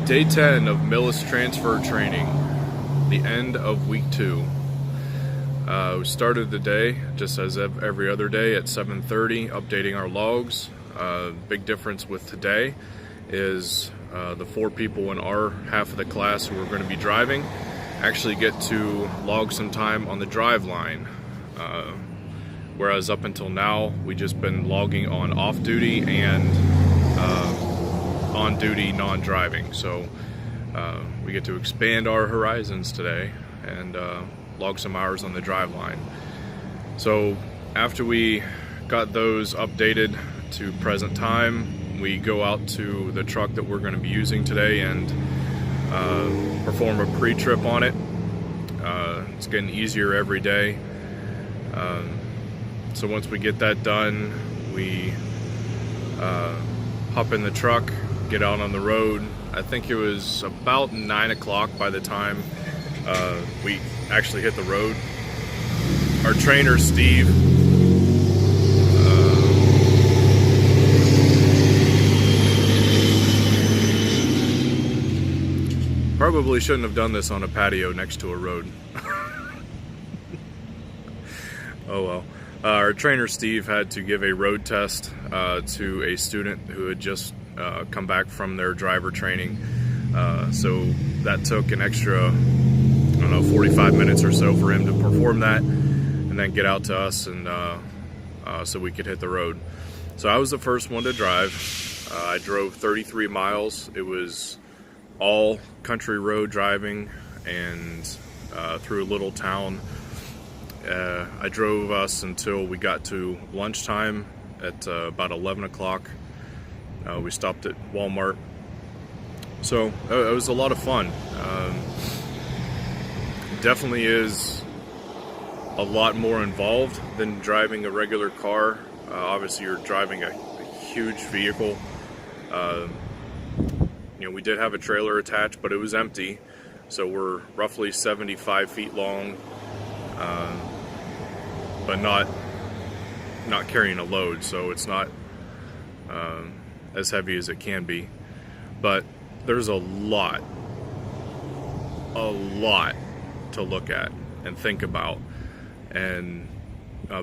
Day 10 of Millis transfer training, the end of week 2. We started the day just as every other day at 7:30, updating our logs. Big difference with today is the 4 people in our half of the class who are going to be driving actually get to log some time on the drive line. Whereas up until now, we've just been logging on off-duty and on-duty non-driving. So we get to expand our horizons today and log some hours on the drive line. So after we got those updated to present time, we go out to the truck that we're going to be using today and perform a pre-trip on it. It's getting easier every day. So once we get that done, we hop in the truck, get out on the road. I think it was about 9 o'clock by the time we actually hit the road. Our trainer, Steve, probably shouldn't have done this on a patio next to a road. Oh well. Our trainer, Steve, had to give a road test to a student who had just come back from their driver training. So that took an extra, 45 minutes or so for him to perform that and then get out to us and so we could hit the road. So I was the first one to drive. I drove 33 miles. It was all country road driving and through a little town. I drove us until we got to lunchtime at about 11 o'clock. We stopped at Walmart. So it was a lot of fun. Definitely is a lot more involved than driving a regular car. Obviously you're driving a huge vehicle. We did have a trailer attached, but it was empty. So we're roughly 75 feet long, but not carrying a load. So it's not as heavy as it can be. But there's a lot to look at and think about. And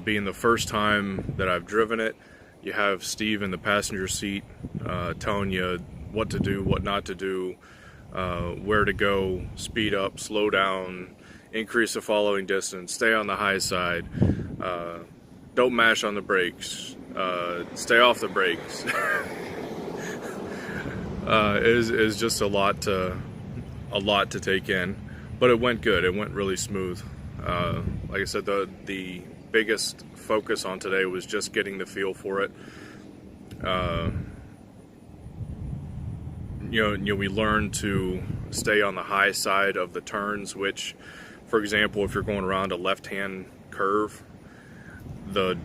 being the first time that I've driven it, you have Steve in the passenger seat telling you what to do, what not to do, where to go, speed up, slow down, increase the following distance, stay on the high side, don't mash on the brakes, stay off the brakes. Is just a lot to take in, but it went good. It went really smooth. Like I said, the biggest focus on today was just getting the feel for it. We learned to stay on the high side of the turns, which, for example, if you're going around a left-hand curve, the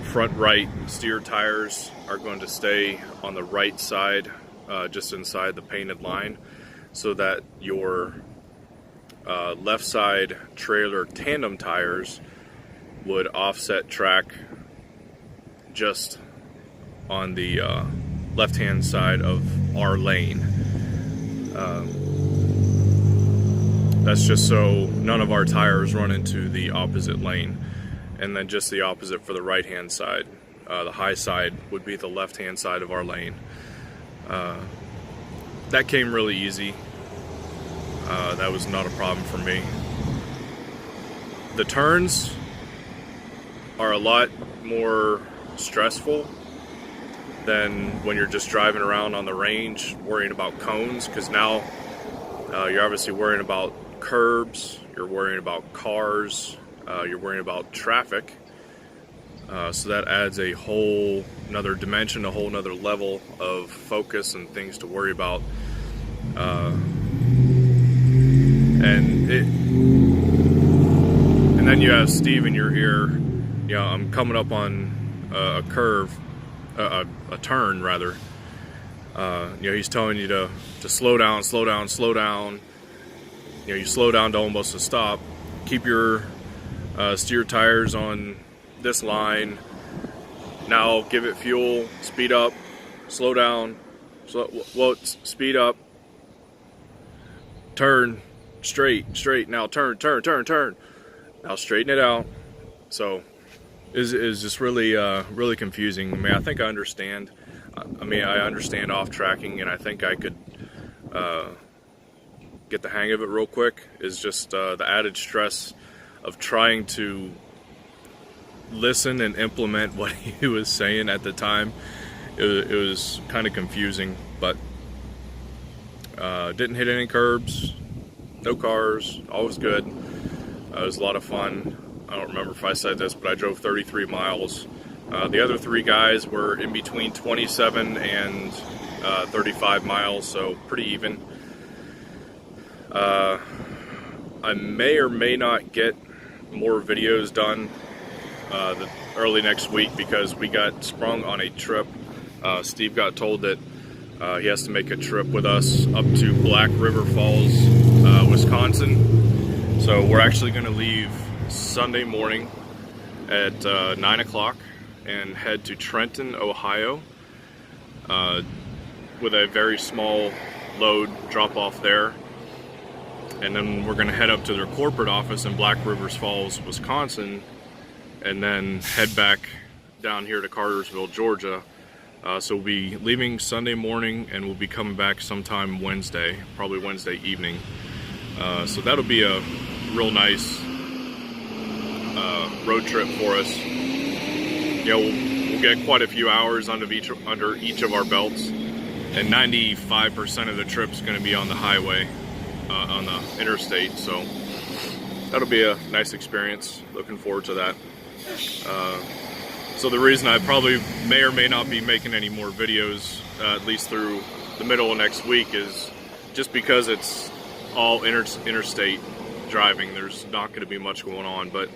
front right steer tires are going to stay on the right side, just inside the painted line, so that your left side trailer tandem tires would offset track just on the left-hand side of our lane. That's just so none of our tires run into the opposite lane, and then just the opposite for the right-hand side. The high side would be the left-hand side of our lane. That came really easy. That was not a problem for me. The turns are a lot more stressful than when you're just driving around on the range worrying about cones, because now you're obviously worrying about curbs, you're worrying about cars, you're worrying about traffic. So that adds a whole another dimension, a whole another level of focus and things to worry about. And then you have Steve in your ear. I'm coming up on a curve, a turn rather. He's telling you to slow down, slow down, slow down. You slow down to almost a stop. Keep your steer tires on this line. Now give it fuel, speed up, slow down, speed up, turn, straight, now turn, now straighten it out. So is just really really confusing. I mean, I think I understand. I understand off tracking, and I think I could get the hang of it real quick. Is just the added stress of trying to listen and implement what he was saying at the time. It was kind of confusing, but didn't hit any curbs, no cars, all was good. It was a lot of fun. I don't remember if I said this, but I drove 33 miles. The other three guys were in between 27 and 35 miles, so pretty even. I may or may not get more videos done early next week because we got sprung on a trip. Steve got told that he has to make a trip with us up to Black River Falls, Wisconsin. So we're actually going to leave Sunday morning at 9 o'clock and head to Trenton, Ohio, with a very small load drop off there. And then we're going to head up to their corporate office in Black River Falls, Wisconsin, and then head back down here to Cartersville, Georgia. So we'll be leaving Sunday morning and we'll be coming back sometime Wednesday, probably Wednesday evening. So that'll be a real nice road trip for us. You know, we'll get quite a few hours under each of our belts, and 95% of the trip's going to be on the highway, on the interstate. So that'll be a nice experience. Looking forward to that. So the reason I probably may or may not be making any more videos, at least through the middle of next week, is just because it's all interstate driving. There's not going to be much going on, but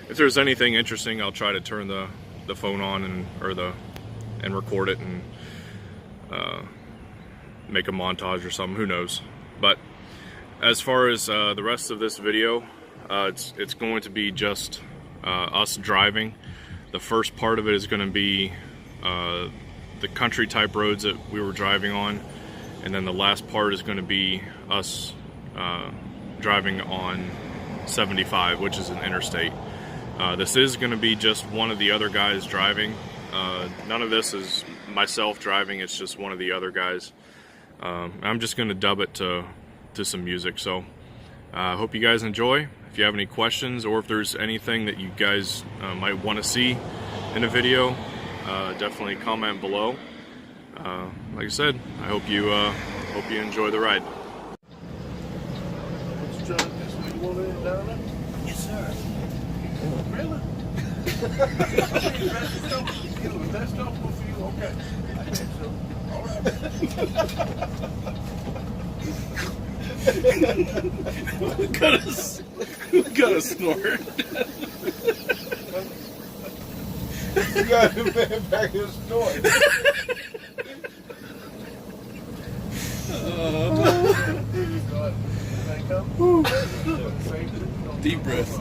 if there's anything interesting, I'll try to turn the phone on and record it and make a montage or something. Who knows? But as far as the rest of this video, it's going to be just us driving. The first part of it is going to be the country type roads that we were driving on, and then the last part is going to be us driving on 75, which is an interstate. This is going to be just one of the other guys driving. None of this is myself driving, it's just one of the other guys. I'm just going to dub it to some music. So I hope you guys enjoy. If you have any questions, or if there's anything that you guys might want to see in a video, definitely comment below. Like I said, I hope you enjoy the ride. Yes, sir. Really? That's comfortable for you? Okay. I think so. All right. Got a snort. You got him back in the store. Deep breath.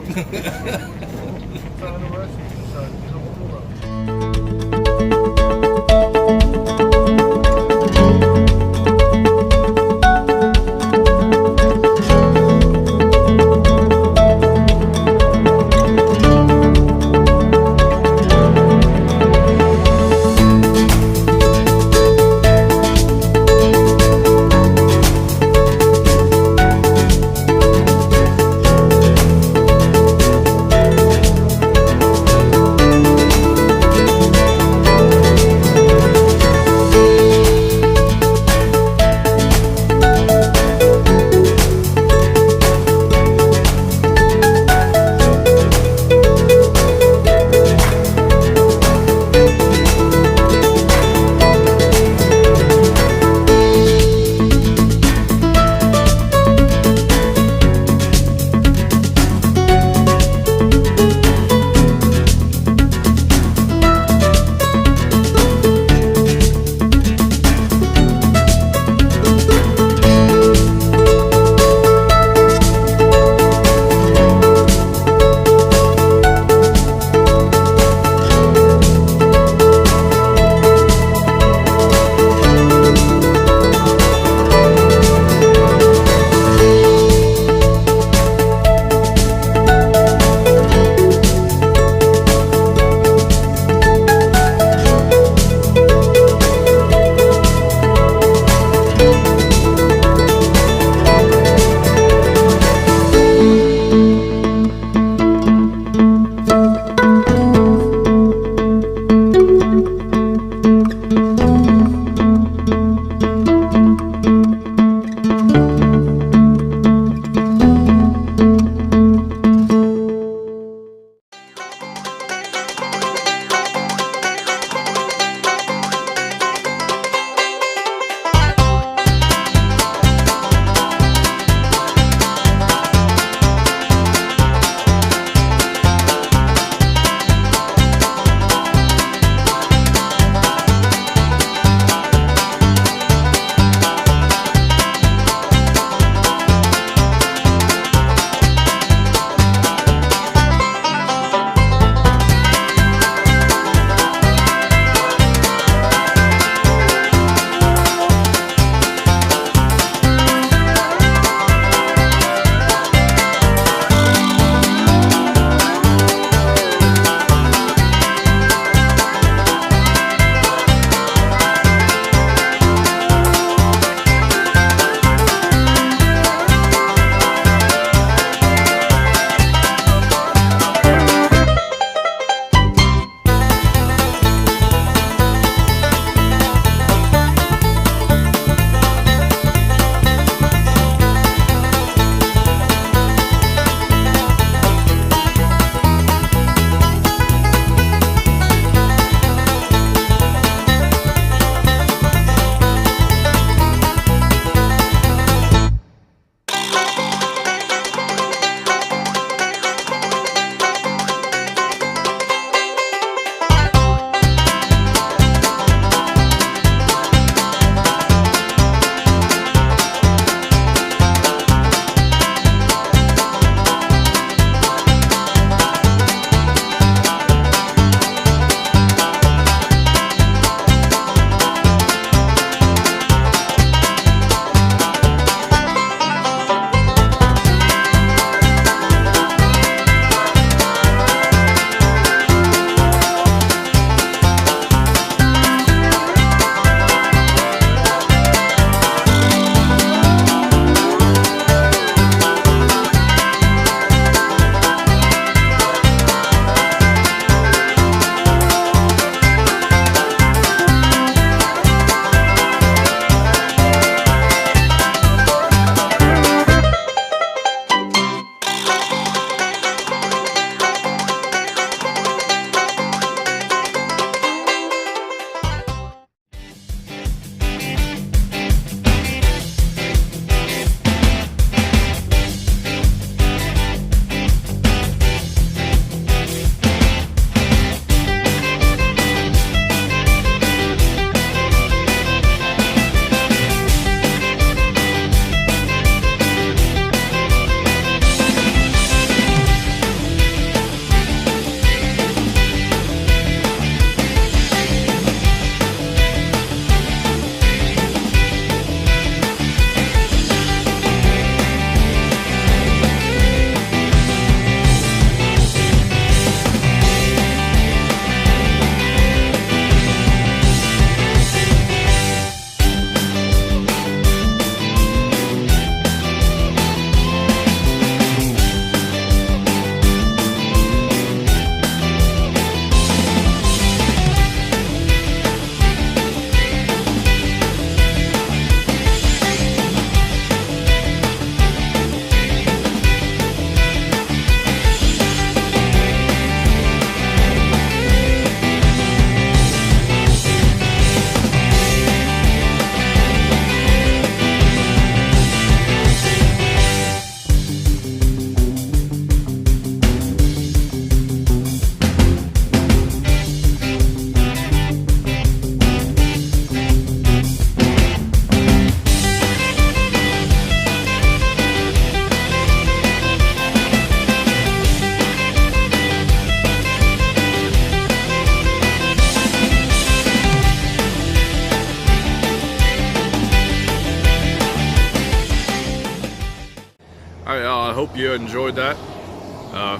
I hope you enjoyed that.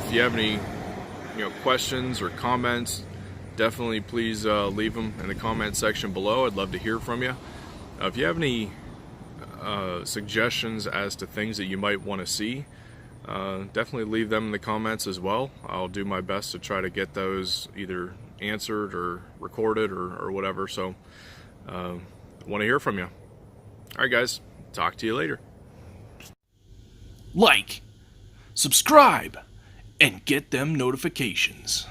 If you have any questions or comments, definitely please leave them in the comment section below. I'd love to hear from you. If you have any suggestions as to things that you might want to see, definitely leave them in the comments as well. I'll do my best to try to get those either answered or recorded or whatever. So I want to hear from you. All right, guys, talk to you later. Like, subscribe, and get them notifications.